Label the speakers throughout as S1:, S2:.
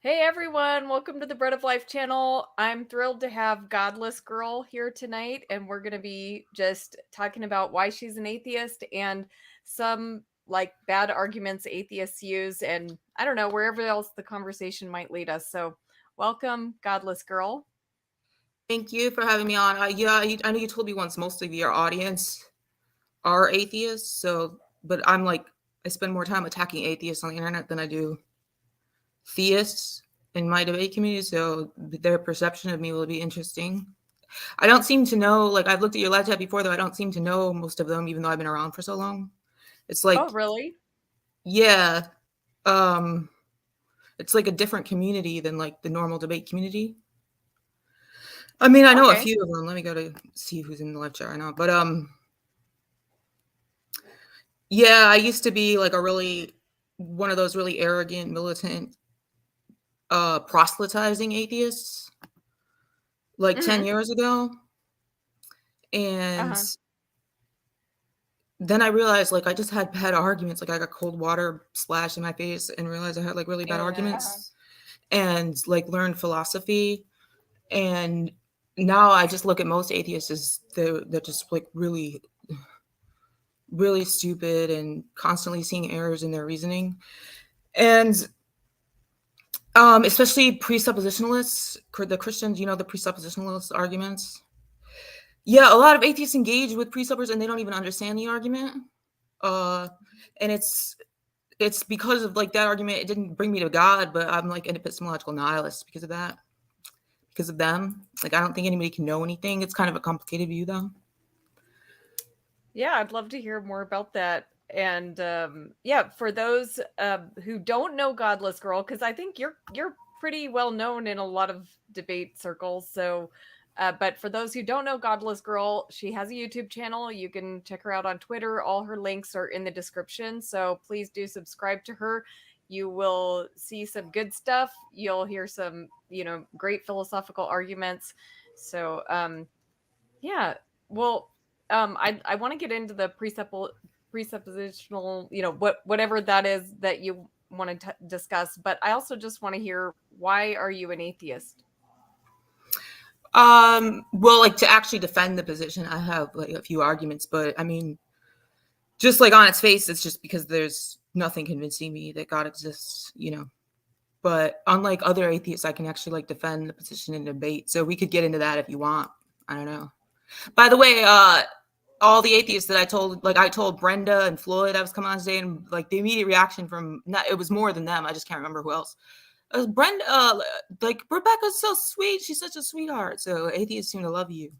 S1: Hey everyone, welcome to the Bread of Life channel. I'm thrilled to have Godless Girl here tonight, and we're going to be just talking about why she's an atheist and some bad arguments atheists use, and I don't know, wherever else the conversation might lead us. So, welcome, Godless Girl.
S2: Thank you for having me on. I know you told me once most of your audience are atheists, but I spend more time attacking atheists on the internet than I do theists in my debate community, so their perception of me will be interesting. I don't seem to know, I've looked at your live chat before, though I don't seem to know most of them, even though I've been around for so long. It's
S1: Oh,
S2: like,
S1: really?
S2: yeah, um, it's like a different community than like the normal debate community. I mean, I know a
S1: Okay.
S2: few of them. Let me go to see who's in the live chat right now. But yeah, I used to be like one of those really arrogant, militant, proselytizing atheists, like 10
S1: Mm-hmm.
S2: years ago. And
S1: Uh-huh.
S2: then I realized like I just had bad arguments. Like I got cold water splashed in my face and realized I had like really bad
S1: And
S2: arguments and like learned philosophy. And now I just look at most atheists as they're just like really, really stupid and constantly seeing errors in their reasoning. And especially presuppositionalists, the Christians, the presuppositionalist arguments. Yeah, a lot of atheists engage with presuppers and they don't even understand the argument. Uh, and it's because of like that argument. It didn't bring me to God, but I'm like an epistemological nihilist because of that, because of them. Like I don't think anybody can know anything. It's kind of a complicated view, though.
S1: yeah, I'd love to hear more about that. And yeah, for those who don't know Godless Girl, because I think you're pretty well known in a lot of debate circles. So, but for those who don't know Godless Girl, she has a YouTube channel. You can check her out on Twitter. All her links are in the description. So please do subscribe to her. You will see some good stuff. You'll hear some, great philosophical arguments. So, yeah. Well, I want to get into the presuppositional, whatever that is that you want to discuss, but I also just want to hear, why are you an atheist?
S2: Well, like to actually defend the position, I have like a few arguments, but I mean, just like on its face, it's just because there's nothing convincing me that God exists. But unlike other atheists, I can actually like defend the position in debate. So we could get into that if you want. I don't know. By the way, all the atheists that I told Brenda and Floyd I was coming on today, and like the immediate reaction from it was more than them. I just can't remember who else. Brenda, like Rebecca's so sweet. She's such a sweetheart. So atheists seem to love you.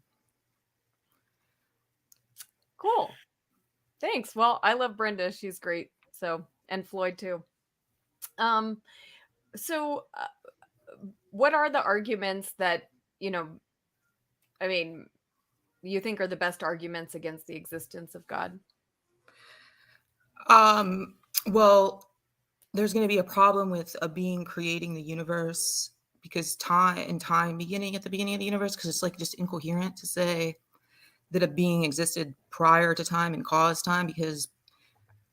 S1: Cool. Thanks. Well, I love Brenda. She's great. So, and Floyd too. Um, so what are the arguments that, you know, I mean, you think are the best arguments against the existence of God?
S2: Um, well, there's going to be a problem with a being creating the universe because time beginning at the beginning of the universe, because it's like just incoherent to say that a being existed prior to time and caused time, because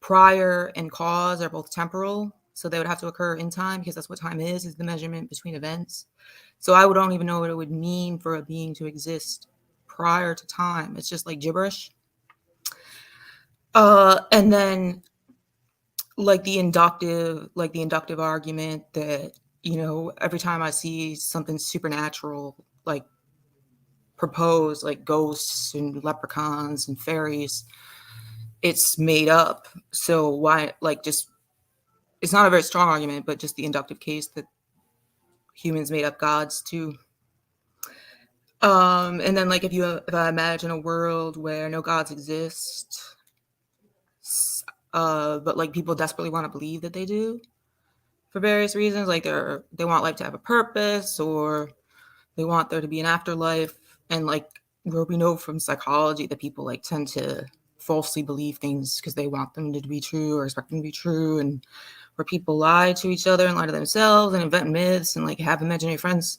S2: prior and cause are both temporal, so they would have to occur in time because that's what time is the measurement between events. So I don't even know what it would mean for a being to exist prior to time. It's just like gibberish. And then like the inductive argument that every time I see something supernatural like proposed, like ghosts and leprechauns and fairies, it's made up. So why, like, just it's not a very strong argument, but just the inductive case that humans made up gods too. And then like if I imagine a world where no gods exist, but like people desperately want to believe that they do for various reasons, like they want life to have a purpose, or they want there to be an afterlife, and like where we know from psychology that people like tend to falsely believe things because they want them to be true or expect them to be true, and where people lie to each other and lie to themselves and invent myths and like have imaginary friends.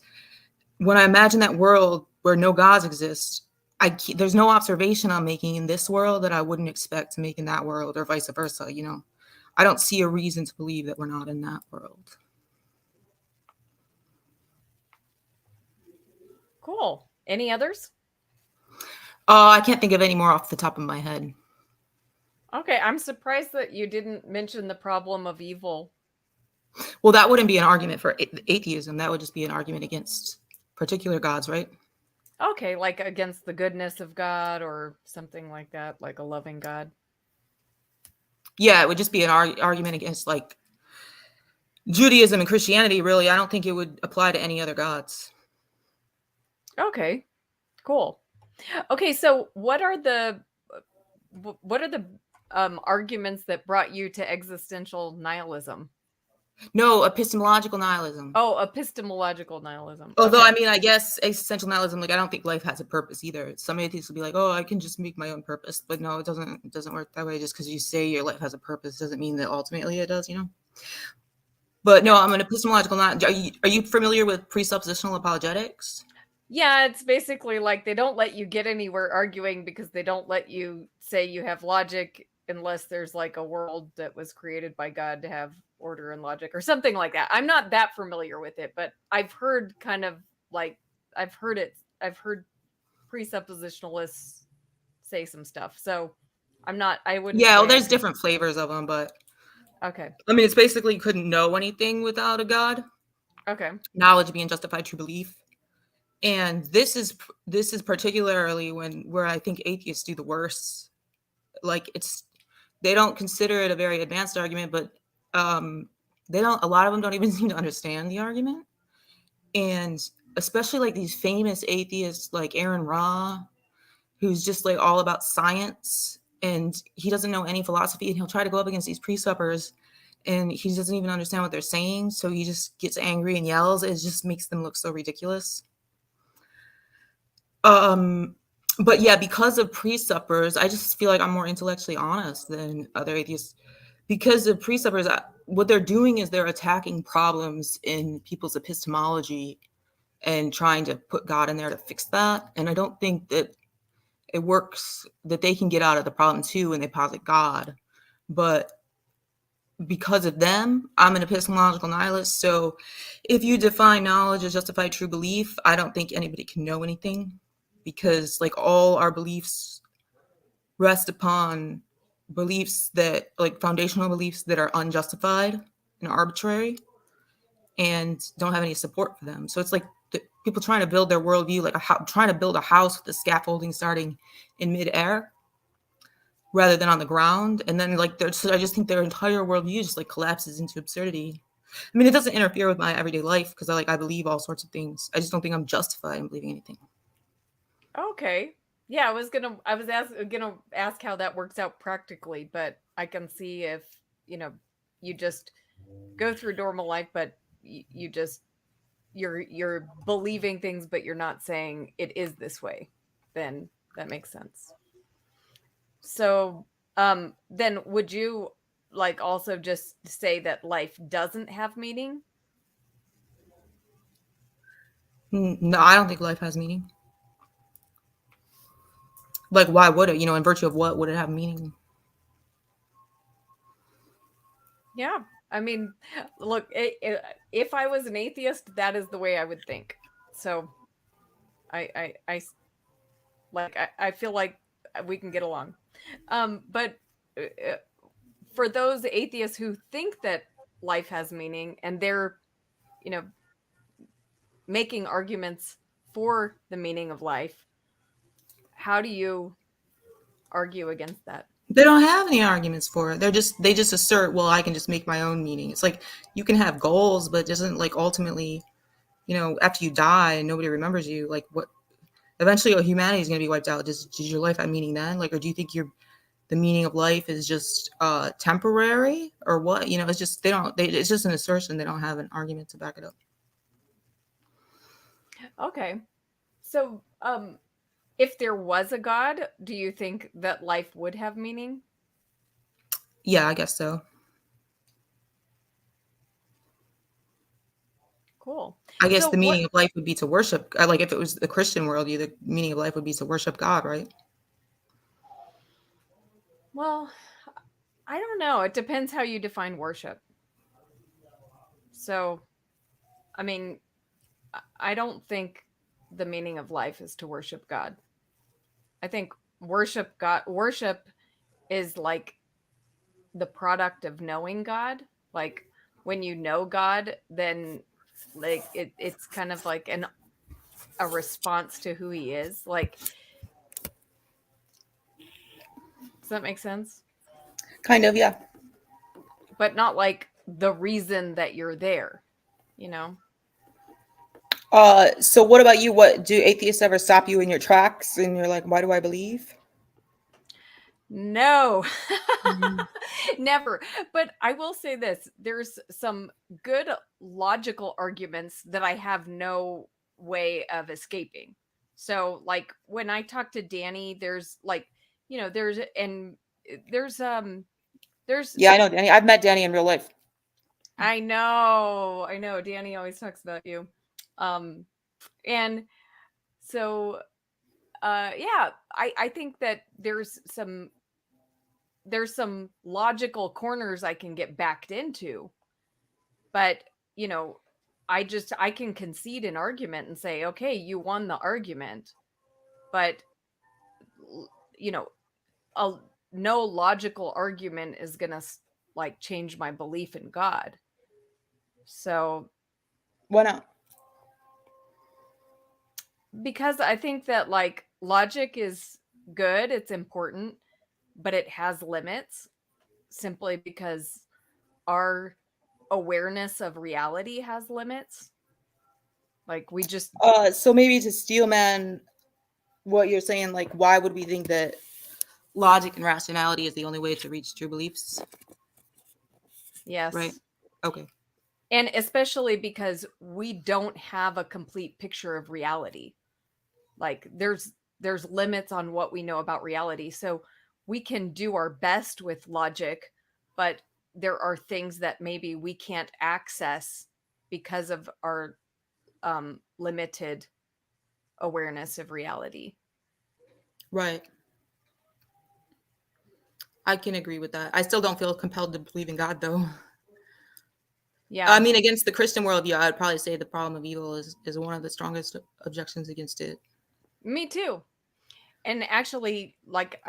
S2: When I imagine that world where no gods exist, there's no observation I'm making in this world that I wouldn't expect to make in that world, or vice versa. I don't see a reason to believe that we're not in that world.
S1: Cool. Any others?
S2: I can't think of any more off the top of my head.
S1: Okay, I'm surprised that you didn't mention the problem of evil.
S2: Well, that wouldn't be an argument for atheism. That would just be an argument against particular gods, right?
S1: Okay, like against the goodness of God or something like that, like a loving God.
S2: Yeah, it would just be an argument against like Judaism and Christianity. Really, I don't think it would apply to any other gods.
S1: Okay, cool. Okay, so what are the arguments that brought you to existential nihilism?
S2: No, epistemological nihilism.
S1: Oh, epistemological nihilism.
S2: Although,
S1: Okay.
S2: I mean, I guess existential nihilism, like, I don't think life has a purpose either. Some atheists will be like, "Oh, I can just make my own purpose," but no, it doesn't. It doesn't work that way. Just because you say your life has a purpose doesn't mean that ultimately it does. You know. But no,
S1: Yeah.
S2: I'm an epistemological. Are you familiar with presuppositional apologetics?
S1: Yeah, it's basically like they don't let you get anywhere arguing because they don't let you say you have logic unless there's like a world that was created by God to have order and logic or something like that. I'm not that familiar with it, but I've heard kind of like I've heard presuppositionalists say some stuff. So I wouldn't
S2: Yeah, well,
S1: say I
S2: there's
S1: can.
S2: different flavors of them, but
S1: Okay.
S2: I mean, it's basically you couldn't know anything without a god.
S1: Okay.
S2: Knowledge being justified true belief, and this is particularly where I think atheists do the worst. Like they don't consider it a very advanced argument, but um, they don't. A lot of them don't even seem to understand the argument, and especially like these famous atheists like Aaron Ra, who's just like all about science, and he doesn't know any philosophy, and he'll try to go up against these presuppers, and he doesn't even understand what they're saying, so he just gets angry and yells. It just makes them look so ridiculous. Um, but yeah, because of presuppers, I just feel like I'm more intellectually honest than other atheists. Because of presuppers, what they're doing is they're attacking problems in people's epistemology and trying to put God in there to fix that. And I don't think that it works, that they can get out of the problem too when they posit God. But because of them, I'm an epistemological nihilist. So if you define knowledge as justified true belief, I don't think anybody can know anything, because like all our beliefs rest upon beliefs that like foundational beliefs that are unjustified and arbitrary and don't have any support for them. So it's like people trying to build their worldview, like trying to build a house with the scaffolding starting in midair rather than on the ground. And then like I just think their entire worldview just like collapses into absurdity. I mean, it doesn't interfere with my everyday life because I believe all sorts of things. I just don't think I'm justified in believing anything.
S1: Okay. Yeah, gonna ask how that works out practically, but I can see if, you know, you just go through normal life, but you just you're believing things, but you're not saying it is this way. Then that makes sense. So, then would you like also just say that life doesn't have meaning?
S2: No, I don't think life has meaning. Like, why would it? In virtue of what would it have meaning?
S1: Yeah. I mean, look, if I was an atheist, that is the way I would think. So, I feel like we can get along. But uh, for those atheists who think that life has meaning and they're, you know, making arguments for the meaning of life, how do you argue against that?
S2: They don't have any arguments for it. They just assert, well, I can just make my own meaning. It's like you can have goals, but it doesn't like ultimately, after you die and nobody remembers you, like what eventually humanity is going to be wiped out. Does your life have meaning then? Like, or do you think the meaning of life is just temporary or what? It's just it's just an assertion. They don't have an argument to back it up.
S1: Okay. So, if there was a God, do you think that life would have meaning?
S2: Yeah, I guess so.
S1: Cool.
S2: I guess
S1: So
S2: the
S1: what
S2: meaning of life would be to worship. Like if it was the Christian worldview, the meaning of life would be to worship God, right?
S1: well, I don't know. It depends how you define worship. So, I mean, I don't think. the meaning of life is to worship God. I think worship is like the product of knowing God. Like when you know God, then like it's kind of like a response to who he is. Like, does that make sense?
S2: Kind of, yeah.
S1: But not like the reason that you're there, you know?
S2: So what about you? What do atheists ever stop you in your tracks and you're like, why do I believe?
S1: No,
S2: Mhm.
S1: never. But I will say this, there's some good logical arguments that I have no way of escaping. So, like, when I talk to Danny, there's like, there's
S2: Yeah, I know Danny. I've met Danny in real life.
S1: I know, Danny always talks about you. Um, and so, yeah, I think that there's some logical corners I can get backed into, but you know, I can concede an argument and say, okay, you won the argument, but you know, a no logical argument is gonna like change my belief in God. So
S2: Why not?
S1: because I think that like logic is good, it's important, but it has limits simply because our awareness of reality has limits. Like we just
S2: So maybe to steel man what you're saying, like, why would we think that logic and rationality is the only way to reach true beliefs? Right?
S1: yes.
S2: Okay.
S1: And especially because we don't have a complete picture of reality. Like there's limits on what we know about reality. So we can do our best with logic, but there are things that maybe we can't access because of our limited awareness of reality.
S2: Right. I can agree with that. I still don't feel compelled to believe in God, though. I
S1: Yeah,
S2: mean, against the Christian worldview, I'd probably say the problem of evil is one of the strongest objections against it.
S1: me too. And actually, like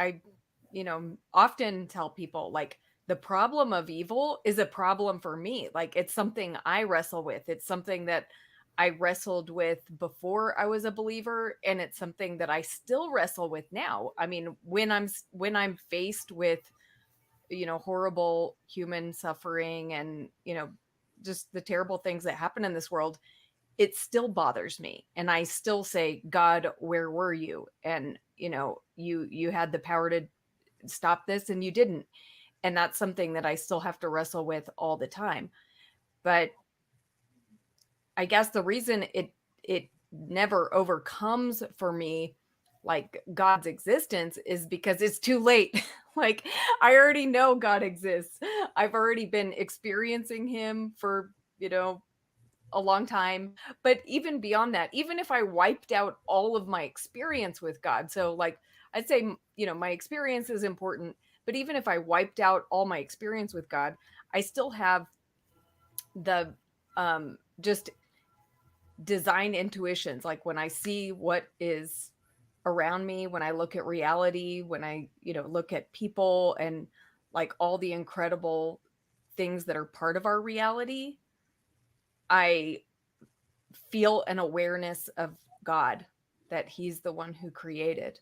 S1: often tell people like the problem of evil is a problem for me. Like it's something I wrestle with. It's something that I wrestled with before I was a believer, and it's something that I still wrestle with now. I mean, when I'm faced with horrible human suffering and just the terrible things that happen in this world, it still bothers me, and I still say, God, where were you? And you had the power to stop this and you didn't. And that's something that I still have to wrestle with all the time. But I guess the reason it never overcomes for me like God's existence is because it's too late. Like I already know God exists. I've already been experiencing him for, a long time. But even beyond that, even if I wiped out all of my experience with God, so like I'd say, my experience is important, but even if I wiped out all my experience with God, I still have the just design intuitions. Like when I see what is around me, when I look at reality, when I, look at people and like all the incredible things that are part of our reality, I feel an awareness of God, that he's the one who created.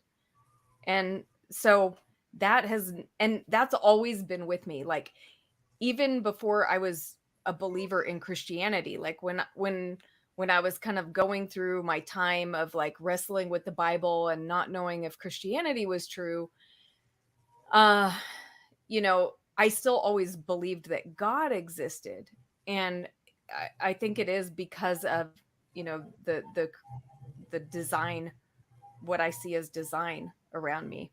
S1: And so that's always been with me. Like even before I was a believer in Christianity, like when I was kind of going through my time of like wrestling with the Bible and not knowing if Christianity was true, uh, I still always believed that God existed. And I think it is because of, the design, what I see as design around me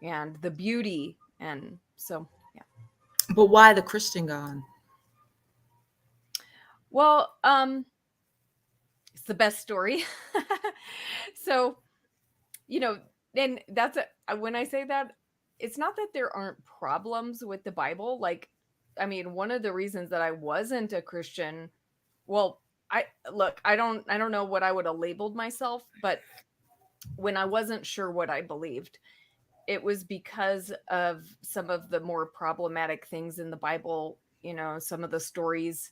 S1: and the beauty. And so, yeah.
S2: But why the Christian God?
S1: Well, it's the best story. So, you know, and when I say that, it's not that there aren't problems with the Bible. Like, I mean, one of the reasons that I wasn't a Christian, well, I don't know what I would have labeled myself, but when I wasn't sure what I believed, it was because of some of the more problematic things in the Bible, some of the stories,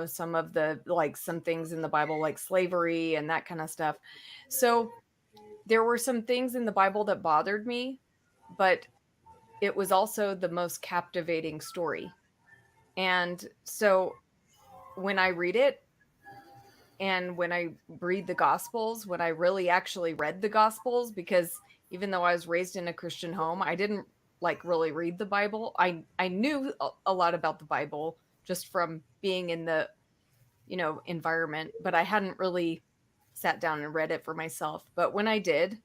S1: some of the like some things in the Bible like slavery and that kind of stuff. So there were some things in the Bible that bothered me, but it was also the most captivating story. And so when I read it, and when I read the Gospels, when I really actually read the Gospels, because even though I was raised in a Christian home, I didn't like really read the Bible. I knew a lot about the Bible just from being in the environment, but I hadn't really sat down and read it for myself. But when I did,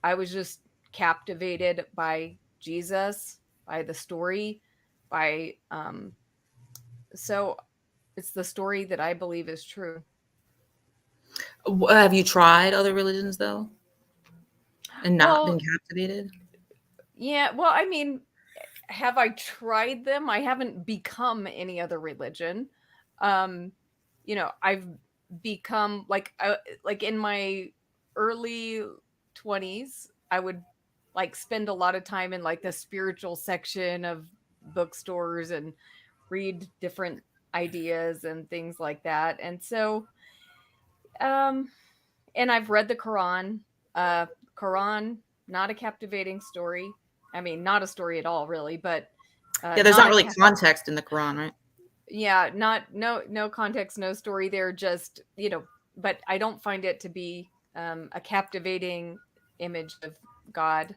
S1: I was just captivated by Jesus, by the story, by so it's the story that I believe is true.
S2: Have you tried other religions though, and not been
S1: Well,
S2: captivated?
S1: yeah, well, I mean, have I tried them? I haven't become any other religion. Um, I've become like in my early 20s, I would like spend a lot of time in like the spiritual section of bookstores and read different ideas and things like that. And so um and I've read the Quran. Quran, not a captivating story. I mean, not a story at all, really, but
S2: Yeah, there's
S1: not
S2: not
S1: a
S2: really context in the Quran, right?
S1: yeah, not no context, no story there. Just but I don't find it to be a captivating image of God.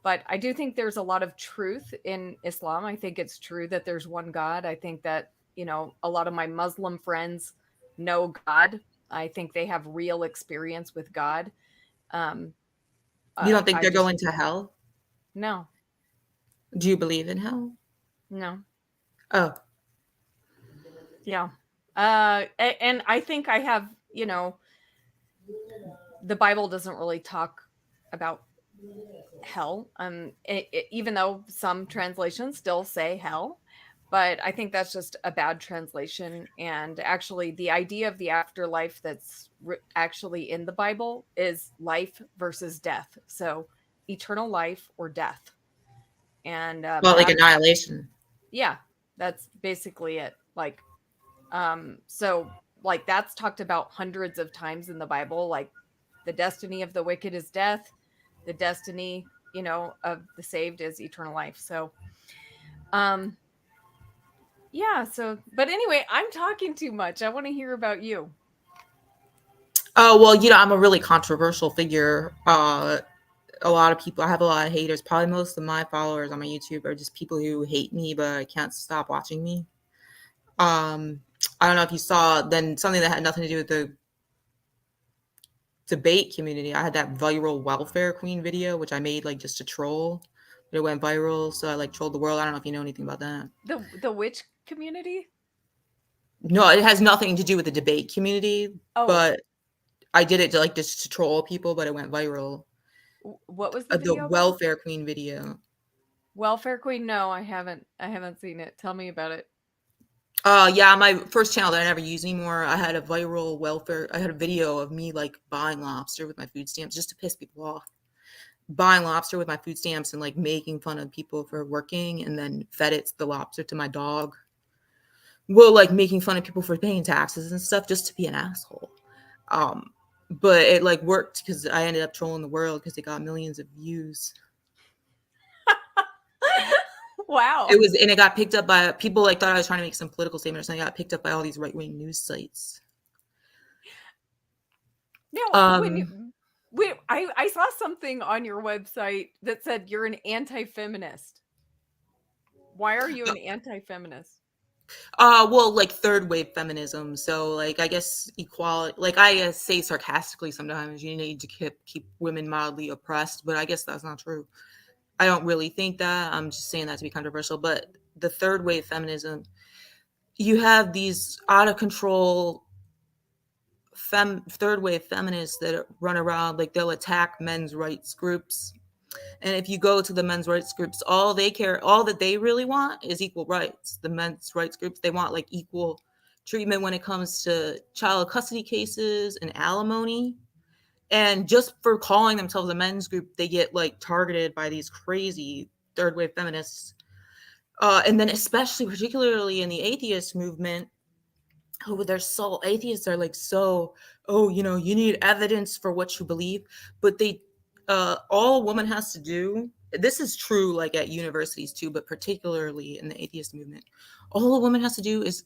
S1: But I do think there's a lot of truth in Islam. I think it's true that there's one God. I think that a lot of my Muslim friends know God. I think they have real experience with God. Um,
S2: You don't think
S1: I
S2: they're
S1: just
S2: going to hell?
S1: no,
S2: Do you believe in hell?
S1: no,
S2: Oh,
S1: yeah. And I think I have, the Bible doesn't really talk about hell. Even though some translations still say hell, but I think that's just a bad translation. And actually, the idea of the afterlife that's actually in the Bible is life versus death. So eternal life or death. And
S2: well, like
S1: that's
S2: annihilation.
S1: yeah, that's basically it. So like that's talked about hundreds of times in the Bible. Like the destiny of the wicked is death, the destiny, of the saved is eternal life. So um yeah, so but anyway, I'm talking too much. I want to hear about you.
S2: Oh, well, I'm a really controversial figure. A lot of people, I have a lot of haters. Probably most of my followers on my YouTube are just people who hate me but can't stop watching me. I don't know if you saw then something that had nothing to do with the debate community. I had that viral welfare queen video, which I made like just to troll. But it went viral, so I like trolled the world. I don't know if you know anything about that.
S1: The witch community?
S2: No, it has nothing to do with the debate community,
S1: Oh,
S2: but I did it to like just to troll people, but it went viral.
S1: what was the
S2: The
S1: video about?
S2: welfare queen video.
S1: Welfare Queen? No, I haven't seen it. Tell me about it.
S2: Yeah, my first channel that I never use anymore. I had a viral welfare. I had a video of me like buying lobster with my food stamps just to piss people off. Buying lobster with my food stamps and like making fun of people for working, and then fed it the lobster to my dog. Well, like making fun of people for paying taxes and stuff just to be an asshole. Um, but it like worked because I ended up trolling the world because it got millions of views.
S1: Wow.
S2: And it got picked up by people like thought I was trying to make some political statement or something. It got picked up by all these right wing news sites.
S1: Now,
S2: Um,
S1: I saw something on your website that said you're an anti-feminist. Why are you an anti-feminist?
S2: well, like third wave feminism. So, like, I guess equality. Like, I say sarcastically sometimes, you need to keep women mildly oppressed, but I guess that's not true. I don't really think that. I'm just saying that to be controversial. But the third wave feminism, you have these out of control third wave feminists that run around like they'll attack men's rights groups. And if you go to the men's rights groups, all that they really want is equal rights. The men's rights groups, they want like equal treatment when it comes to child custody cases and alimony. And just for calling themselves a men's group, they get like targeted by these crazy third wave feminists. And then especially particularly in the atheist movement, who they're so atheists are like so, oh, you know, you need evidence for what you believe. But they all a woman has to do, this is true like at universities too, but particularly in the atheist movement, all a woman has to do is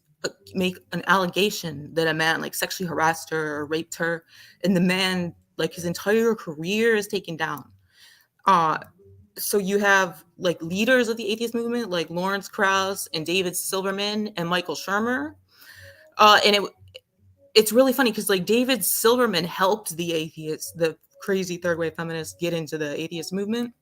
S2: make an allegation that a man like sexually harassed her or raped her, and the man, like, his entire career is taken down. So you have like leaders of the atheist movement like Lawrence Krauss and David Silverman and Michael Shermer. And it's really funny because like David Silverman helped the atheists, the crazy third wave feminists, get into the atheist movement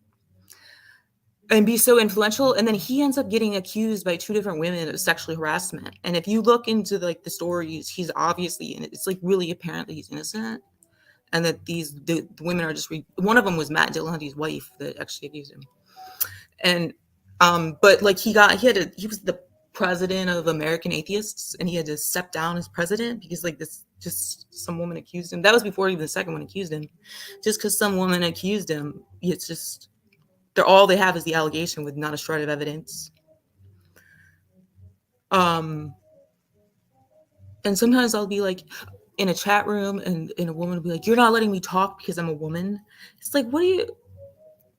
S2: and be so influential. And then he ends up getting accused by 2 different women of sexual harassment. And if you look into like the stories, he's obviously, and it's like really apparent that he's innocent. And that the women are just, one of them was Matt Dillahunty's wife that actually abused him. And, but like he was the president of American Atheists, and he had to step down as president because like just some woman accused him. That was before even the second one accused him. Just because some woman accused him, it's just, all they have is the allegation with not a shred of evidence. And sometimes I'll be like in a chat room and a woman will be like, "You're not letting me talk because I'm a woman." It's like, what do you,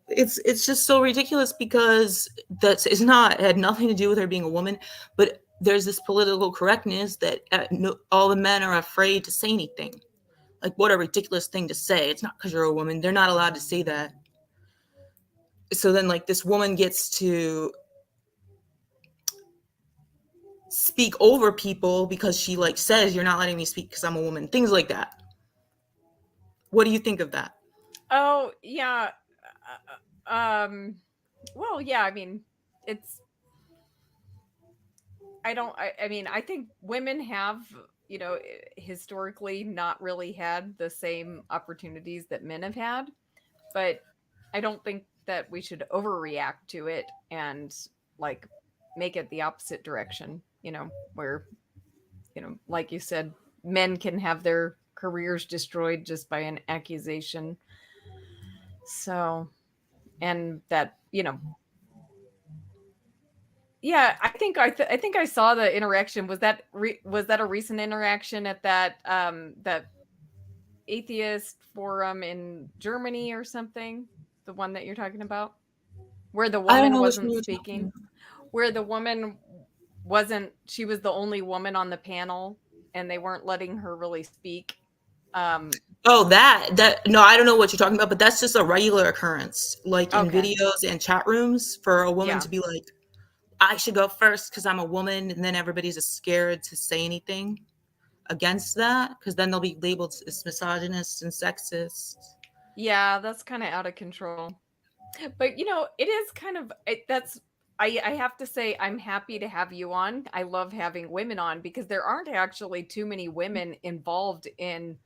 S2: it's just so ridiculous because it's not, it had nothing to do with her being a woman, but there's this political correctness that all the men are afraid to say anything. Like, what a ridiculous thing to say. It's not because you're a woman. They're not allowed to say that. So then like this woman gets to speak over people because she like says, "You're not letting me speak because I'm a woman," things like that. What do you think of that?
S1: Oh yeah. Well, yeah, I mean, it's, I mean, I think women have, you know, historically not really had the same opportunities that men have had, but I don't think that we should overreact to it and like make it the opposite direction, you know, where, you know, like you said, men can have their careers destroyed just by an accusation. So, and that, you know, yeah, I think I saw the interaction. Was that was that a recent interaction at that atheist forum in Germany or something? The one that you're talking about, where the
S2: I don't
S1: woman
S2: know which one
S1: wasn't
S2: you're talking
S1: speaking,
S2: about.
S1: where the woman wasn't, she was the only woman on the panel and they weren't letting her really speak.
S2: Oh, that no, I don't know what you're talking about, but that's just a regular occurrence, like in
S1: Okay.
S2: videos and chat rooms, for a woman
S1: Yeah.
S2: to be like, "I should go first because I'm a woman," and then everybody's just scared to say anything against that because then they'll be labeled as misogynist and sexist.
S1: Yeah, that's kind of out of control. But you know, it is kind of that's, I have to say I'm happy to have you on. I love having women on because there aren't actually too many women involved in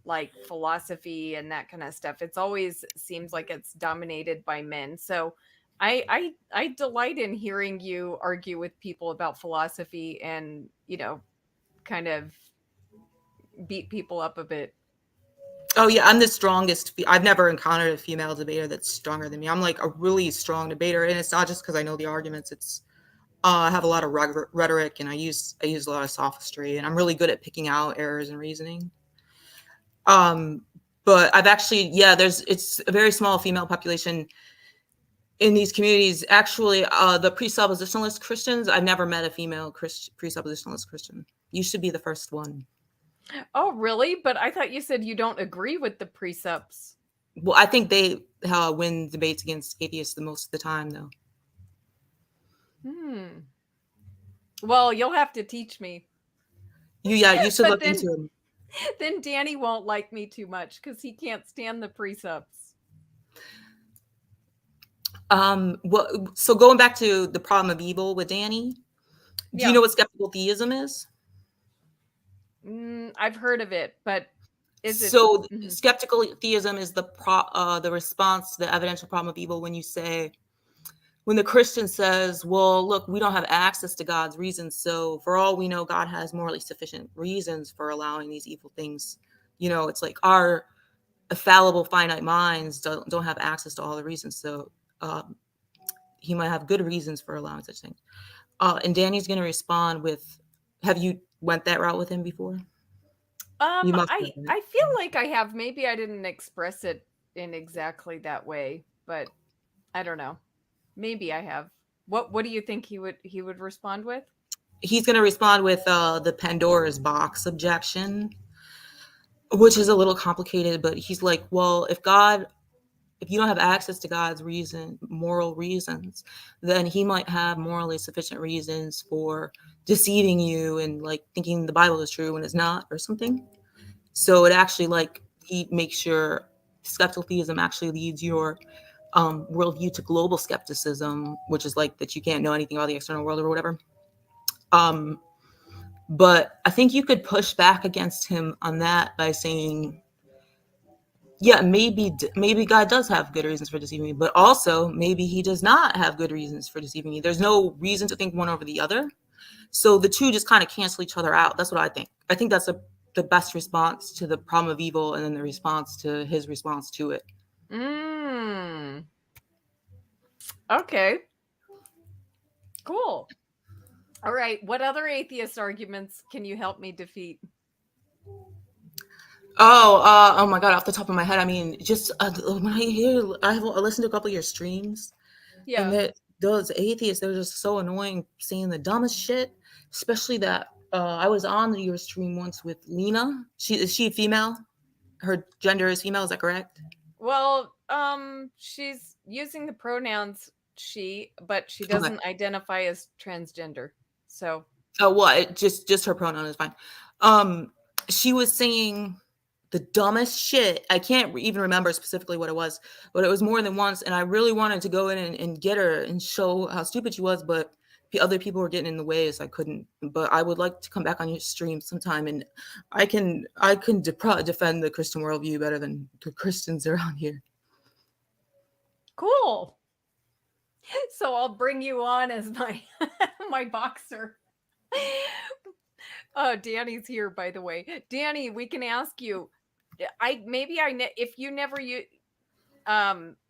S1: like philosophy and that kind of stuff. It's always seems like it's dominated by men. So I delight in hearing you argue with people about philosophy and, you know, kind of beat people up a bit.
S2: Oh yeah, I'm the strongest. I've never encountered a female debater that's stronger than me. I'm like a really strong debater, and it's not just because I know the arguments. It's I have a lot of rhetoric, and I use a lot of sophistry, and I'm really good at picking out errors in reasoning. But I've actually, yeah, it's a very small female population in these communities. Actually, the presuppositionalist Christians, I've never met a female presuppositionalist Christian. You should be the first one.
S1: Oh, really? But I thought you said you don't agree with the precepts.
S2: Well, I think they win debates against atheists the most of the time, though.
S1: Hmm. Well, you'll have to teach me.
S2: You should
S1: But
S2: look into them.
S1: then Danny won't like me too much because he can't stand the precepts.
S2: Well, so going back to the problem of evil with Danny, do you
S1: Yeah.
S2: know what skeptical theism is?
S1: I've heard of it, but is it?
S2: So
S1: Mhm.
S2: skeptical theism is the response to the evidential problem of evil when you say, when the Christian says, well, look, we don't have access to God's reasons, so for all we know, God has morally sufficient reasons for allowing these evil things. It's like our fallible, finite minds don't have access to all the reasons, so he might have good reasons for allowing such things. And Danny's going to respond with, have you went that route with him before? You must have, right?
S1: I feel like I have. Maybe I didn't express it in exactly that way, but I don't know. Maybe I have. What do you think he would respond with?
S2: He's going to respond with the Pandora's box objection, which is a little complicated, but he's like, well, if you don't have access to God's moral reasons, then he might have morally sufficient reasons for deceiving you and like thinking the Bible is true when it's not or something. So it actually, like, he makes sure skeptical theism actually leads your worldview to global skepticism, which is like that you can't know anything about the external world or whatever. But I think you could push back against him on that by saying, yeah, maybe God does have good reasons for deceiving me, but also maybe he does not have good reasons for deceiving me. There's no reason to think one over the other. So the two just kind of cancel each other out. That's what I think. I think that's the best response to the problem of evil, and then the response to his response to it.
S1: Okay. Cool. All right. What other atheist arguments can you help me defeat?
S2: Oh my God! Off the top of my head, I mean, just when I listened to a couple of your streams,
S1: Yeah.
S2: and those atheists, they're just so annoying, saying the dumbest shit. Especially that I was on your stream once with Lena. Is she female? Her gender is female. Is that correct?
S1: Well, she's using the pronouns she, but she doesn't identify as transgender. So.
S2: Oh, what? Just her pronoun is fine. She was saying the dumbest shit. I can't even remember specifically what it was, but it was more than once. And I really wanted to go in and get her and show how stupid she was, but the other people were getting in the way, so I couldn't. But I would like to come back on your stream sometime, and I can probably defend the Christian worldview better than the Christians around here.
S1: Cool. So I'll bring you on as my my boxer. Oh, Danny's here, by the way. Danny, we can ask you. If you never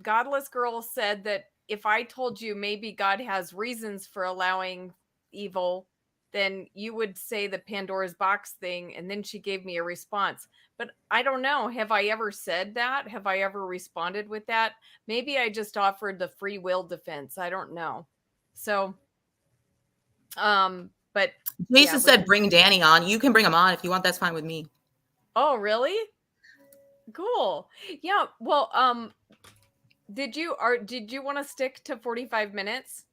S1: Godless Girl said that if I told you maybe God has reasons for allowing evil, then you would say the Pandora's box thing, and then she gave me a response. But I don't know. Have I ever said that? Have I ever responded with that? Maybe I just offered the free will defense. I don't know. So, but
S2: Jason said bring Danny on. You can bring him on if you want. That's fine with me.
S1: Oh, really? Cool. Yeah. Well, did you want to stick to 45 minutes?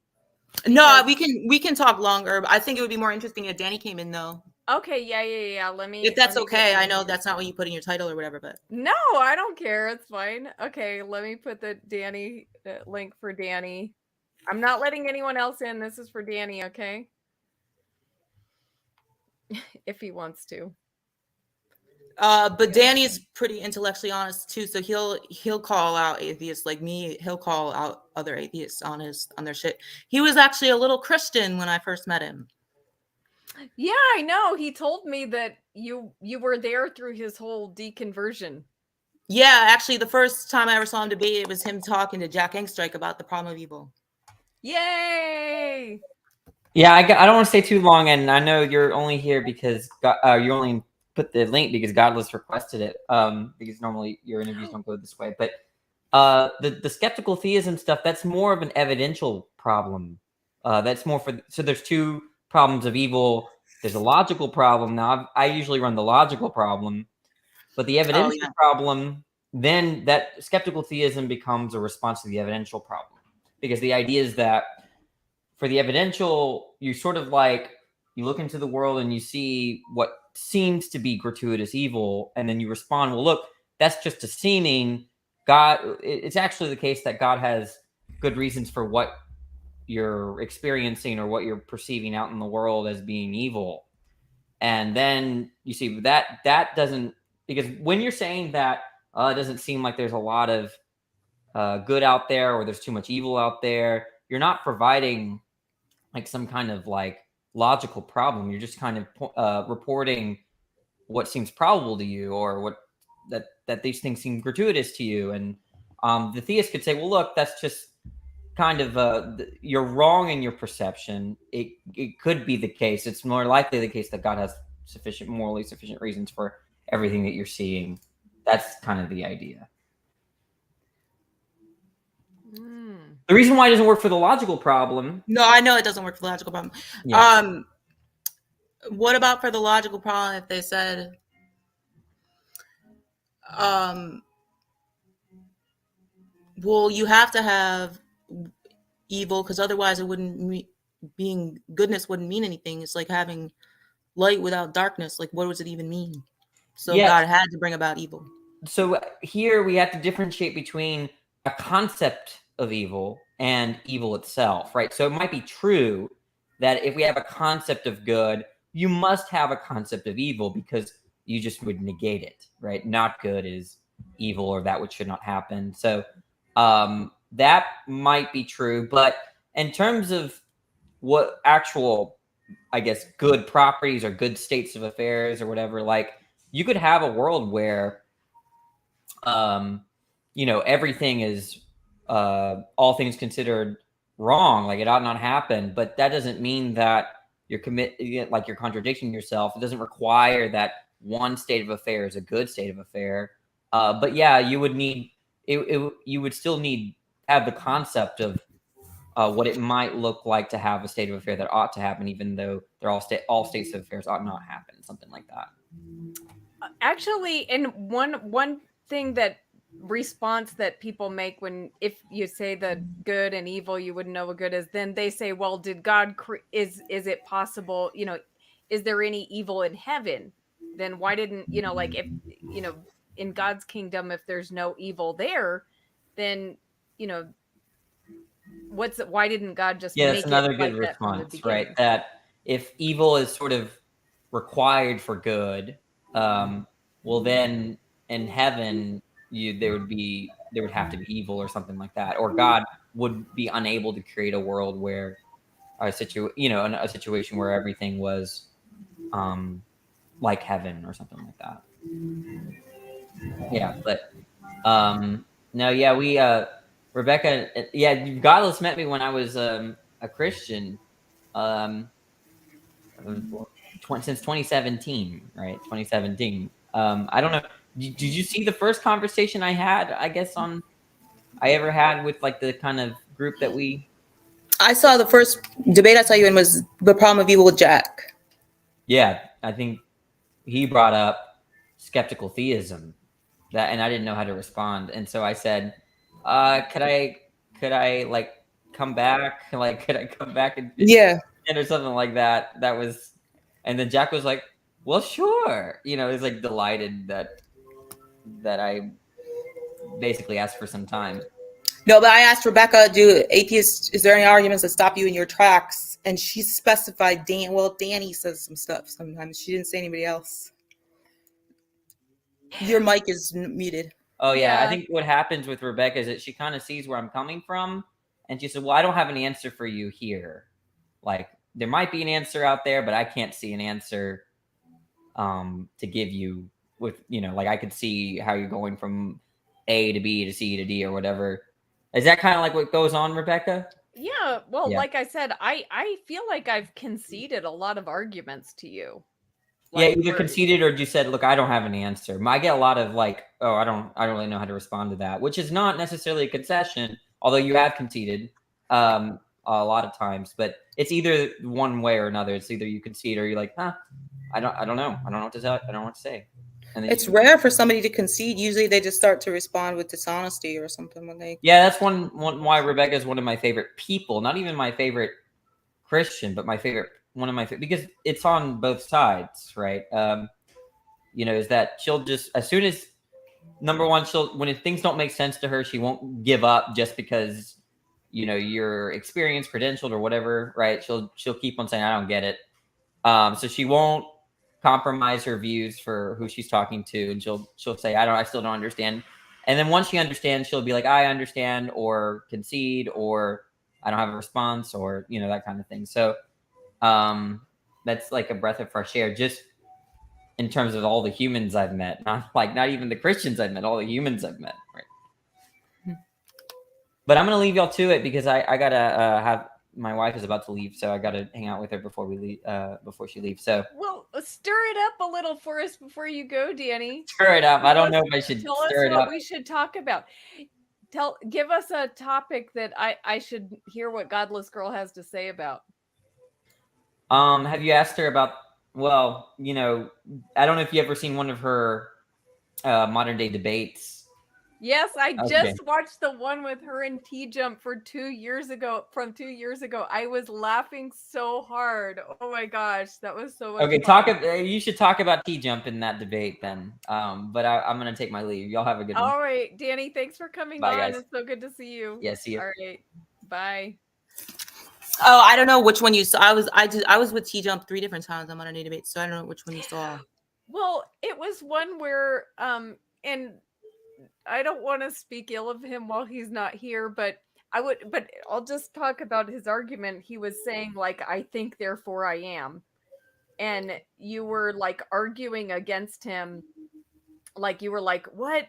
S2: Because... No, we can talk longer. I think it would be more interesting if Danny came in though.
S1: Okay, yeah. Let me.
S2: If that's okay, I know that's not what you put in your title or whatever, but
S1: no, I don't care. It's fine. Okay, let me put the Danny link for Danny. I'm not letting anyone else in. This is for Danny, okay? If he wants to.
S2: But Danny's pretty intellectually honest too, so he'll call out atheists like me. He'll call out other atheists on their shit. He was actually a little Christian when I first met him.
S1: Yeah, I know. He told me that you were there through his whole deconversion.
S2: Yeah, actually, the first time I ever saw him debate, it was him talking to Jack Engstrike about the problem of evil.
S1: Yay!
S3: Yeah, I don't want to stay too long, and I know you're only here because you only put the link because Godless requested it. Because normally your interviews don't go this way, but the skeptical theism stuff, that's more of an evidential problem. That's more so there's two problems of evil. There's a logical problem. Now I usually run the logical problem, but the evidential problem, then that skeptical theism becomes a response to the evidential problem, because the idea is that for the evidential, you sort of like, you look into the world and you see what seems to be gratuitous evil, and then you respond, well, look, that's just a seeming. It's actually the case that God has good reasons for what you're experiencing or what you're perceiving out in the world as being evil. And then you see that doesn't, because when you're saying that it doesn't seem like there's a lot of good out there, or there's too much evil out there, you're not providing like some kind of like logical problem. You're just kind of reporting what seems probable to you, or what that these things seem gratuitous to you. And the theist could say, well, look, that's just kind of you're wrong in your perception. It could be the case. It's more likely the case that God has morally sufficient reasons for everything that you're seeing. That's kind of the idea. The reason why it doesn't work for the logical problem.
S2: No, I know it doesn't work for the logical problem.
S3: Yeah.
S2: What about for the logical problem if they said, well, you have to have evil because otherwise it wouldn't being goodness wouldn't mean anything. It's like having light without darkness. Like, what does it even mean? So God had to bring about evil.
S3: So here we have to differentiate between a concept of evil and evil itself, right? So it might be true that if we have a concept of good, you must have a concept of evil, because you just would negate it, right? Not good is evil, or that which should not happen. So that might be true. But in terms of what actual, I guess, good properties or good states of affairs or whatever, like, you could have a world where, everything is, all things considered, wrong, like it ought not happen. But that doesn't mean that you're contradicting yourself. It doesn't require that one state of affair is a good state of affair. But yeah, you would need you would still need have the concept of what it might look like to have a state of affair that ought to happen, even though they're all states of affairs ought not happen, something like that.
S1: Actually, and one thing that response that people make if you say that good and evil, you wouldn't know what good is, then they say, well, did God is it possible, is there any evil in heaven? Then why didn't, like, if, in God's kingdom, if there's no evil there, then, why didn't God just make
S3: that's another
S1: it
S3: good
S1: like
S3: response, right? That if evil is sort of required for good, well, then in heaven there would have to be evil or something like that, or God would be unable to create a world where a situation where everything was like heaven or something like that. Yeah, but no, yeah, we Rebecca, Godless met me when I was a Christian, since 2017, right? 2017. I don't know. Did you see the first conversation I had, I guess, I ever had with like the kind of group that we...
S2: I saw the first debate I saw you in was the problem of evil with Jack.
S3: Yeah, I think he brought up skeptical theism, and I didn't know how to respond. And so I said, could I like come back? Like, could I come back and or something like that? That was, and then Jack was like, well, sure. He was like delighted that I basically asked for some time.
S2: No, but I asked Rebecca, is there any arguments that stop you in your tracks? And she specified Danny says some stuff sometimes. She didn't say anybody else. Your mic is muted.
S3: Oh, yeah. I think what happens with Rebecca is that she kind of sees where I'm coming from. And she said, well, I don't have an answer for you here. Like, there might be an answer out there, but I can't see an answer to give you with, like, I could see how you're going from A to B to C to D or whatever. Is that kind of like what goes on, Rebecca?
S1: Yeah. Well, like I said, I feel like I've conceded a lot of arguments to you.
S3: Like, either conceded or you said, look, I don't have an answer. I get a lot of like, oh, I don't really know how to respond to that, which is not necessarily a concession, although you have conceded a lot of times. But it's either one way or another. It's either you concede or you're like, I don't know. I don't know what to say. I don't know what to say. And
S2: it's rare for somebody to concede. Usually they just start to respond with dishonesty or something when they...
S3: Yeah, that's one why Rebecca is one of my favorite people. Not even my favorite Christian, but one of my favorite, because it's on both sides, right? Is that she'll just, as soon as, number one, when things don't make sense to her, she won't give up just because, you're experienced, credentialed, or whatever, right? She'll keep on saying, I don't get it. So she won't compromise her views for who she's talking to, and she'll say, I still don't understand. And then once she understands, she'll be like, I understand, or concede, or I don't have a response, or that kind of thing. So that's like a breath of fresh air, just in terms of all the humans I've met, not even the Christians I've met, all the humans I've met, right? But I'm gonna leave y'all to it because I gotta have, my wife is about to leave, so I gotta hang out with her before we leave, before she leaves. So
S1: Well, stir it up a little for us before you go, Danny.
S3: stir it up. I don't know if I should
S1: Tell us
S3: stir it
S1: what
S3: up.
S1: we should talk about. Give us a topic that I should hear what Godless Girl has to say about.
S3: Have you asked her about? Well, I don't know if you ever seen one of her modern day debates.
S1: Yes, I
S3: Okay.
S1: just watched the one with her and T-Jump from 2 years ago. I was laughing so hard. Oh my gosh, that was so much
S3: Okay,
S1: fun.
S3: you should talk about T-Jump in that debate then. But I'm gonna take my leave. Y'all have a good one.
S1: All right, Danny, thanks for coming
S3: Bye,
S1: on.
S3: guys.
S1: It's so good to see you.
S3: Yeah, see you.
S1: All right, bye.
S2: Oh, I don't know which one you saw. I was with T-Jump 3 different times on Modern Day Debate, so I don't know which one you saw.
S1: Well, it was one where and I don't want to speak ill of him while he's not here, but I'll just talk about his argument. He was saying, like, I think, therefore I am. And you were like arguing against him. Like, you were like, what?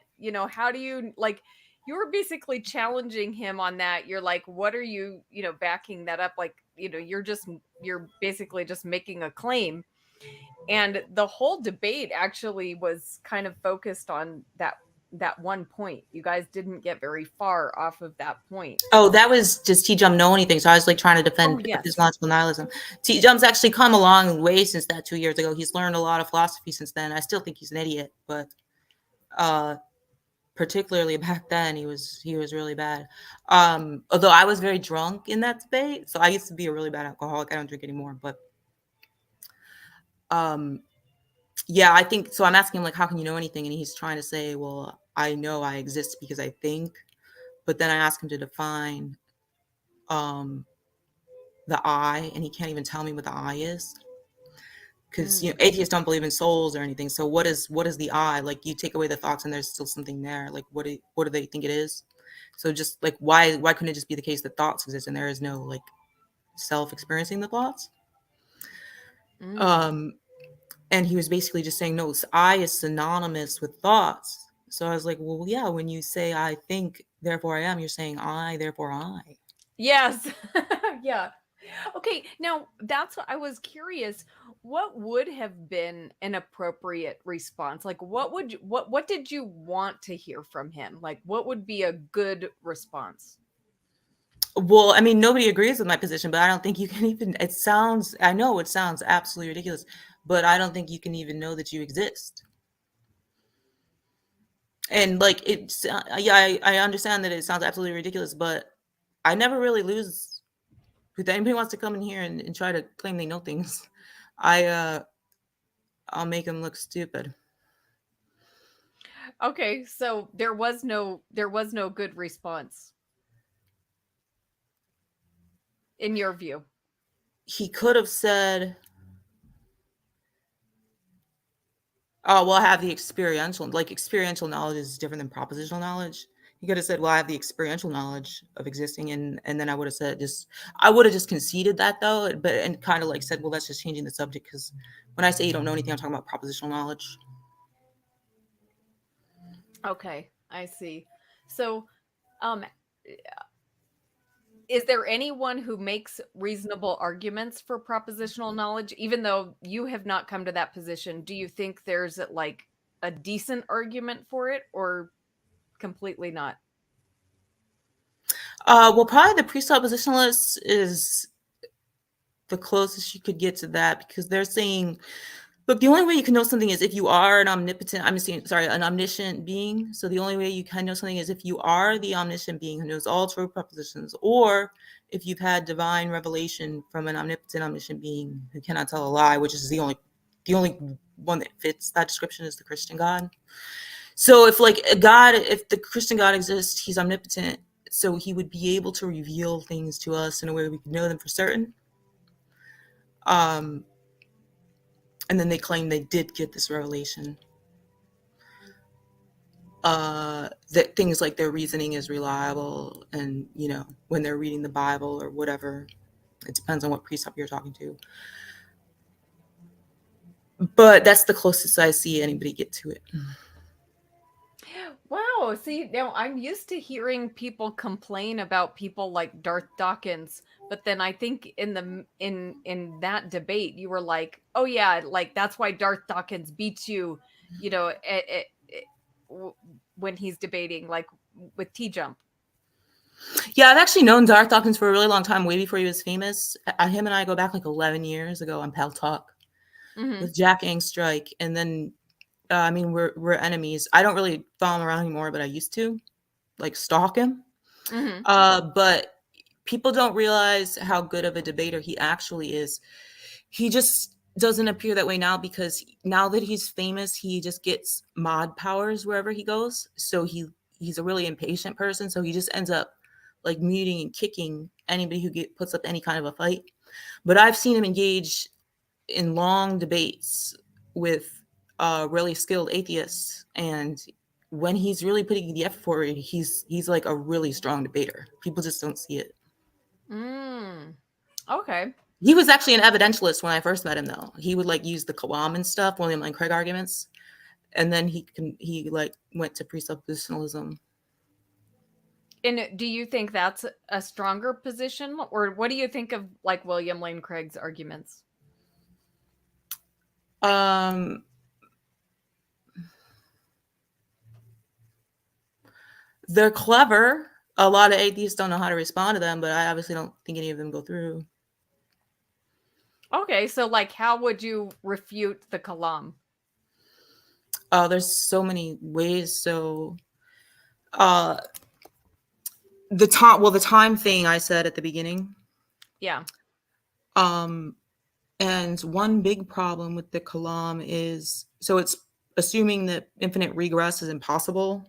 S1: How do you, like, you were basically challenging him on that. You're like, what are you, backing that up? Like, you're basically just making a claim. And the whole debate actually was kind of focused on that one point. You guys didn't get very far off of that point.
S2: Oh, that was just T-Jump know anything. So I was like trying to defend epistemological nihilism. T-Jump's actually come a long way since that 2 years ago. He's learned a lot of philosophy since then. I still think he's an idiot, but particularly back then he was really bad. Although I was very drunk in that debate, so I used to be a really bad alcoholic. I don't drink anymore, but yeah, I think so. I'm asking him, like, how can you know anything? And he's trying to say, well, I know I exist because I think. But then I ask him to define the I, and he can't even tell me what the I is. Because atheists don't believe in souls or anything. So what is the I? Like, you take away the thoughts and there's still something there. Like, what do they think it is? So just like, why couldn't it just be the case that thoughts exist and there is no, like, self experiencing the thoughts? And he was basically just saying, no, I is synonymous with thoughts. So I was like, well, yeah, when you say I think, therefore I am, you're saying I, therefore I.
S1: Yes. Yeah. Okay, now that's what I was curious. What would have been an appropriate response? Like, what did you want to hear from him? Like, what would be a good response?
S2: Well, I mean, nobody agrees with my position, but I don't think you can even, I know it sounds absolutely ridiculous, but I don't think you can even know that you exist. And like, yeah, I understand that it sounds absolutely ridiculous, but I never really lose. If anybody wants to come in here and try to claim they know things, I'll make them look stupid.
S1: Okay, so there was no good response in your view.
S2: He could have said, oh, well, I have the experiential knowledge is different than propositional knowledge. He could have said, well, I have the experiential knowledge of existing. And then I would have said I would have just conceded that, though, and kind of like said, well, that's just changing the subject. Because when I say you don't know anything, I'm talking about propositional knowledge.
S1: Okay, I see. So, is there anyone who makes reasonable arguments for propositional knowledge, even though you have not come to that position? Do you think there's like a decent argument for it, or completely not?
S2: Well, probably the presuppositionalist is the closest you could get to that, because they're saying, look, the only way you can know something is if you are an omniscient being. So the only way you can know something is if you are the omniscient being who knows all true propositions, or if you've had divine revelation from an omniscient being who cannot tell a lie, which is the only one that fits that description is the Christian God. So if the Christian God exists, he's omnipotent, so he would be able to reveal things to us in a way we could know them for certain. And then they claim they did get this revelation. that things like their reasoning is reliable, and when they're reading the Bible or whatever, it depends on what precept you're talking to. But that's the closest I see anybody get to it.
S1: Wow. See, now I'm used to hearing people complain about people like Darth Dawkins, but then I think in that debate you were like, "Oh yeah, like that's why Darth Dawkins beats you, you know, when he's debating like with T-Jump."
S2: Yeah, I've actually known Darth Dawkins for a really long time, way before he was famous. Him and I go back like 11 years ago on Pal Talk with Jack Angstrike, and then I mean, we're enemies. I don't really follow him around anymore, but I used to, like, stalk him. But people don't realize how good of a debater he actually is. He just doesn't appear that way now, because now that he's famous, he just gets mod powers wherever he goes. So he's a really impatient person. So he just ends up like muting and kicking anybody who puts up any kind of a fight. But I've seen him engage in long debates with really skilled atheists, and when he's really putting the effort for it, he's like a really strong debater. People just don't see it.
S1: Okay.
S2: He was actually an evidentialist when I first met him, though. He would like use the Kalam and stuff, William Lane Craig arguments, and then he like went to presuppositionalism.
S1: And do you think that's a stronger position, or what do you think of like William Lane Craig's arguments?
S2: They're clever. A lot of atheists don't know how to respond to them, but I obviously don't think any of them go through.
S1: Okay, so like how would you refute the Kalam?
S2: There's so many ways. So the time thing I said at the beginning.
S1: Yeah.
S2: And one big problem with the Kalam is, so it's assuming that infinite regress is impossible,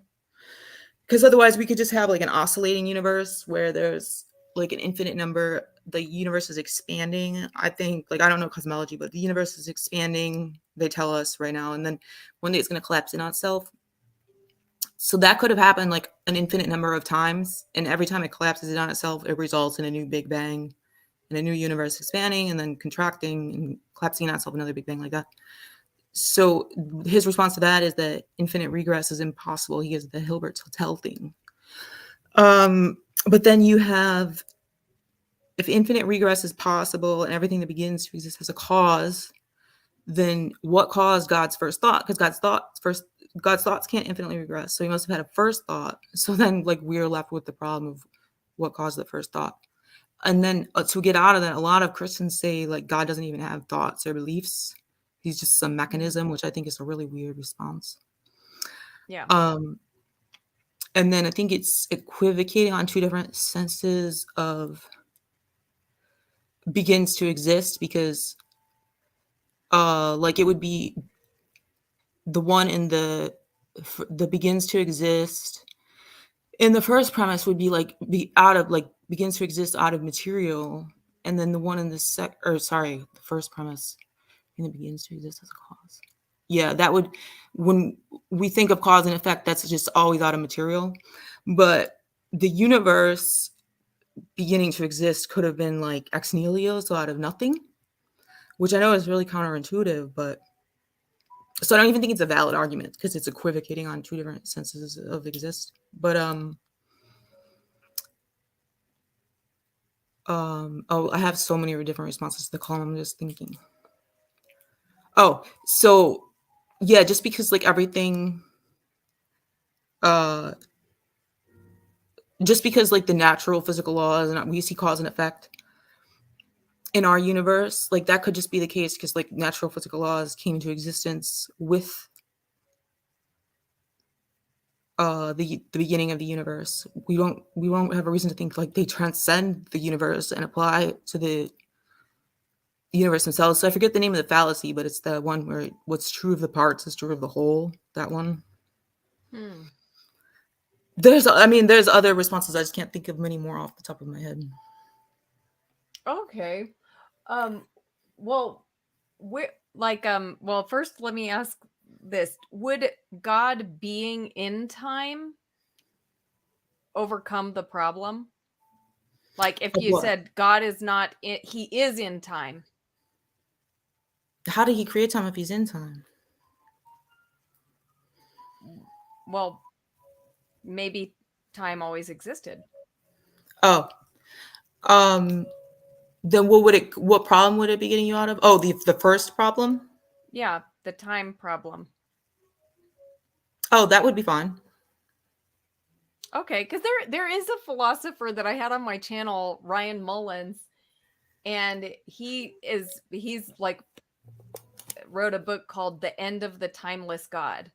S2: because otherwise we could just have like an oscillating universe where there's like an infinite number, the universe is expanding. I think, like, I don't know cosmology, but the universe is expanding, they tell us right now, and then one day it's going to collapse in on itself. So that could have happened like an infinite number of times, and every time it collapses in on itself, it results in a new Big Bang, and a new universe expanding and then contracting and collapsing on itself, another Big Bang, like that. So his response to that is that infinite regress is impossible. He gives the Hilbert Hotel thing. But then you have, if infinite regress is possible and everything that begins to exist has a cause, then what caused God's first thought? Because God's thoughts can't infinitely regress. So he must have had a first thought. So then like we're left with the problem of what caused the first thought. And then to get out of that, a lot of Christians say like God doesn't even have thoughts or beliefs. He's just some mechanism, which I think is a really weird response.
S1: Yeah.
S2: And then I think it's equivocating on two different senses of begins to exist, because like it would be the one in the begins to exist in the first premise would be like begins to exist out of material, and then the one in the the first premise and it begins to exist as a cause. Yeah, that would, when we think of cause and effect, that's just always out of material. But the universe beginning to exist could have been like ex nihilo, so out of nothing, which I know is really counterintuitive, but so I don't even think it's a valid argument because it's equivocating on two different senses of exist. But I have so many different responses to the column. I'm just thinking. Oh, so yeah, just because like everything, just because like the natural physical laws and we see cause and effect in our universe, like that could just be the case because like natural physical laws came into existence with the beginning of the universe. We won't have a reason to think like they transcend the universe and apply to the universe themselves. So I forget the name of the fallacy, but it's the one where what's true of the parts is true of the whole. That one. There's other responses. I just can't think of many more off the top of my head.
S1: Okay. Well, well, first let me ask this. Would God being in time overcome the problem? Like if
S2: Of
S1: you
S2: what?
S1: said God is not in, he is in time.
S2: How did he create time if he's in time?
S1: Well, maybe time always existed.
S2: Oh, then what problem would it be getting you out of? Oh, the first problem?
S1: Yeah, the time problem.
S2: Oh, that would be fine.
S1: Okay, because there is a philosopher that I had on my channel, Ryan Mullins, and he's like wrote a book called The End of the Timeless God.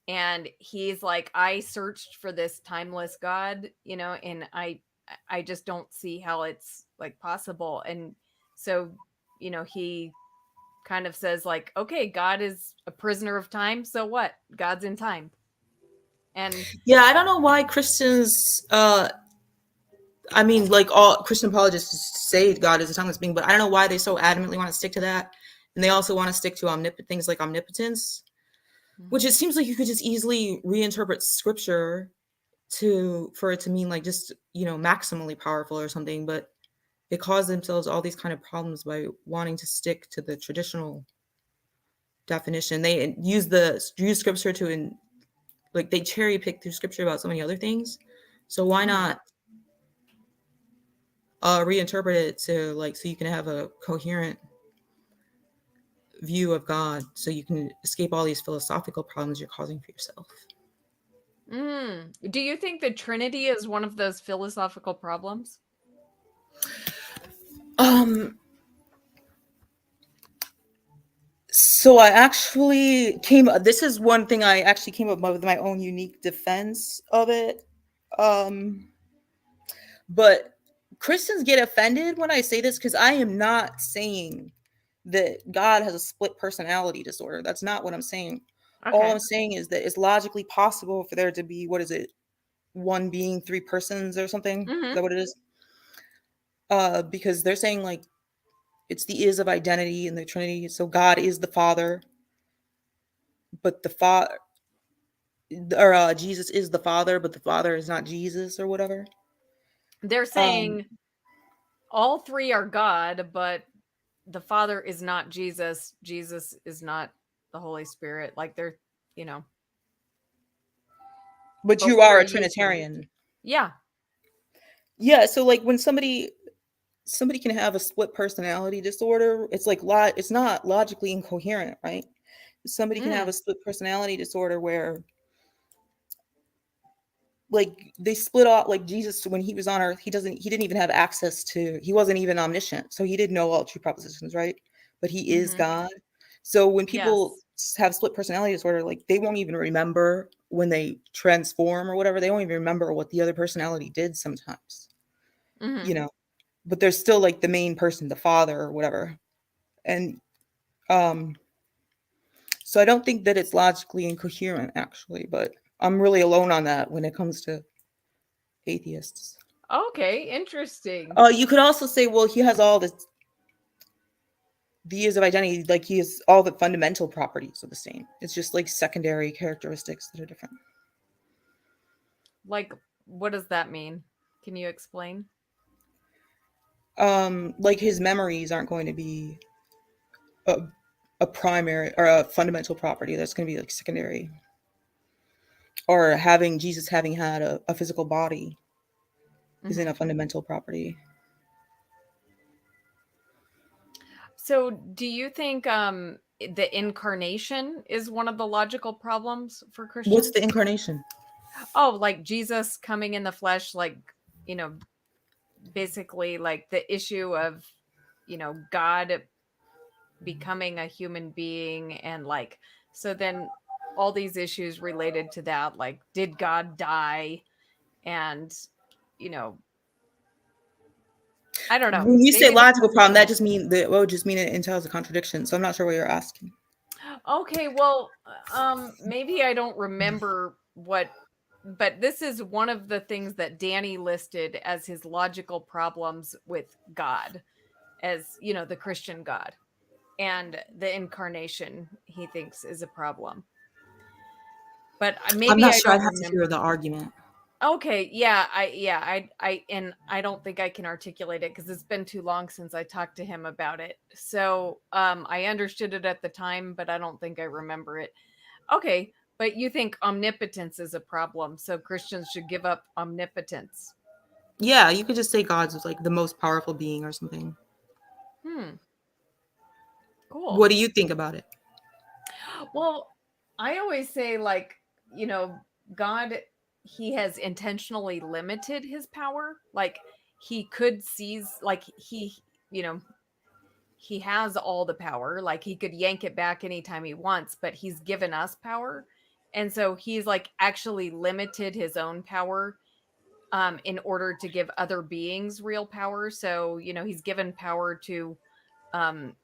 S1: And he's like, I searched for this timeless God, and I just don't see how it's like possible. And so, he kind of says like, okay, God is a prisoner of time, so what? God's in time. And
S2: Yeah, I don't know why Christians I mean, like all Christian apologists say God is a timeless being, but I don't know why they so adamantly want to stick to that. And they also want to stick to things like omnipotence, which it seems like you could just easily reinterpret scripture for it to mean like just, maximally powerful or something, but they cause themselves all these kind of problems by wanting to stick to the traditional definition. They use scripture like they cherry pick through scripture about so many other things. So why not reinterpret it to like so you can have a coherent view of God, so you can escape all these philosophical problems you're causing for yourself.
S1: Do you think the Trinity is one of those philosophical problems?
S2: So this is one thing I actually came up with my own unique defense of it. But Christians get offended when I say this because I am not saying that God has a split personality disorder. That's not what I'm saying.
S1: Okay.
S2: All I'm saying is that it's logically possible for there to be, what is it, one being, three persons or something? Is that what it is? Because they're saying like it's the is of identity in the Trinity. So God is the Father, but the Father, or Jesus is the Father, but the Father is not Jesus or whatever.
S1: They're saying all three are God, but the Father is not Jesus. Jesus is not the Holy Spirit. Like they're,
S2: But you are a Trinitarian.
S1: Yeah.
S2: Yeah. So like when somebody can have a split personality disorder, it's like it's not logically incoherent, right? Somebody can have a split personality disorder where like they split off, like Jesus when he was on earth, he didn't even have access to, he wasn't even omniscient, so he didn't know all true propositions, right? But he is God. So when people have split personality disorder, like they won't even remember when they transform or whatever, they won't even remember what the other personality did sometimes. But there's still like the main person, the Father or whatever. And so I don't think that it's logically incoherent actually, but I'm really alone on that when it comes to atheists.
S1: Okay, interesting.
S2: You could also say, well, he has all the years of identity, like he has all the fundamental properties are the same. It's just like secondary characteristics that are different.
S1: Like, what does that mean? Can you explain?
S2: Like his memories aren't going to be a primary or a fundamental property. That's going to be like secondary. Or Jesus having had a physical body isn't a fundamental property.
S1: So do you think the incarnation is one of the logical problems for Christians?
S2: What's the incarnation?
S1: Oh, like Jesus coming in the flesh, like, basically like the issue of, God becoming a human being, and like, so then all these issues related to that, like, did God die? And, I don't know.
S2: When you say logical problem, that would just mean it entails a contradiction. So I'm not sure what you're asking.
S1: Okay, well, maybe I don't remember but this is one of the things that Danny listed as his logical problems with God, as, the Christian God, and the incarnation he thinks is a problem. but maybe
S2: I'm not
S1: I
S2: sure. I'd
S1: don't
S2: have to
S1: remember.
S2: hear the argument.
S1: Okay, yeah, I don't think I can articulate it because it's been too long since I talked to him about it. So I understood it at the time, but I don't think I remember it. Okay, but you think omnipotence is a problem, so Christians should give up omnipotence.
S2: Yeah, you could just say God's like the most powerful being or something.
S1: Cool.
S2: What do you think about it?
S1: Well, I always say, like, God, he has intentionally limited his power. Like, he could seize, like, you know, he has all the power. Like, he could yank it back anytime he wants, but he's given us power. And so he's, like, actually limited his own power in order to give other beings real power. So, he's given power to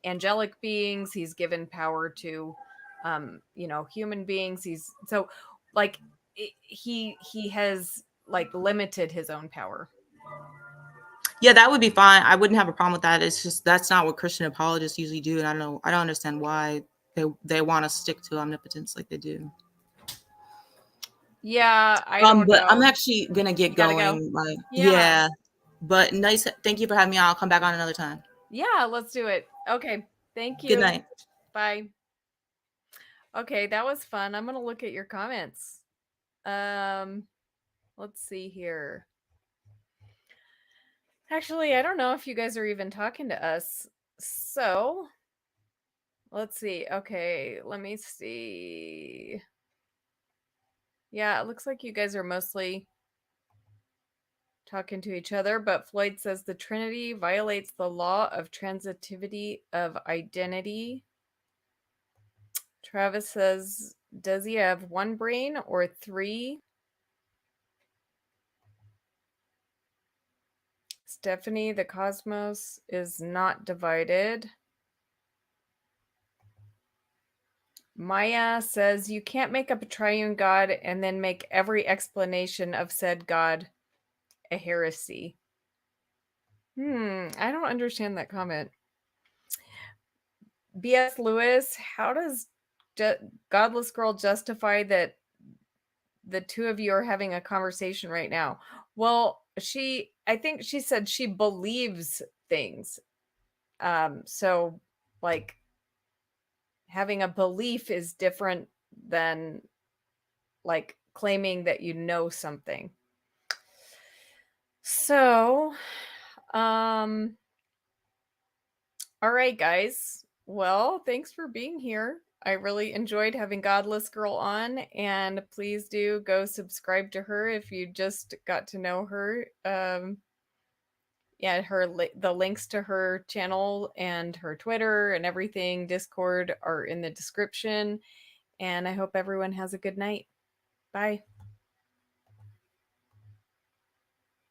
S1: angelic beings, he's given power to human beings. He's so like he has like limited his own power.
S2: Yeah, that would be fine. I wouldn't have a problem with that. It's just that's not what Christian apologists usually do, and I don't understand why they want to stick to omnipotence like they do.
S1: Yeah, I don't
S2: But
S1: know.
S2: I'm actually gonna get
S1: Gotta
S2: going.
S1: go.
S2: Like,
S1: Yeah.
S2: But nice. Thank you for having me on. I'll come back on another time.
S1: Yeah, let's do it. Okay. Thank
S2: Good
S1: you.
S2: night.
S1: Bye. Okay, that was fun. I'm gonna look at your comments. Let's see here. Actually, I don't know if you guys are even talking to us. So let's see. Okay, let me see. Yeah, it looks like you guys are mostly talking to each other, but Floyd says the Trinity violates the law of transitivity of identity. Travis says, does he have one brain or three? Stephanie, the cosmos is not divided. Maya says, you can't make up a triune God and then make every explanation of said God a heresy. I don't understand that comment. B.S. Lewis, how does Godless Girl justify that the two of you are having a conversation right now? Well, I think she said she believes things. So like having a belief is different than like claiming that you know something. So, all right, guys. Well, thanks for being here. I really enjoyed having Godless Girl on, and please do go subscribe to her if you just got to know her. Yeah, the links to her channel and her Twitter and everything, Discord, are in the description. And I hope everyone has a good night. Bye.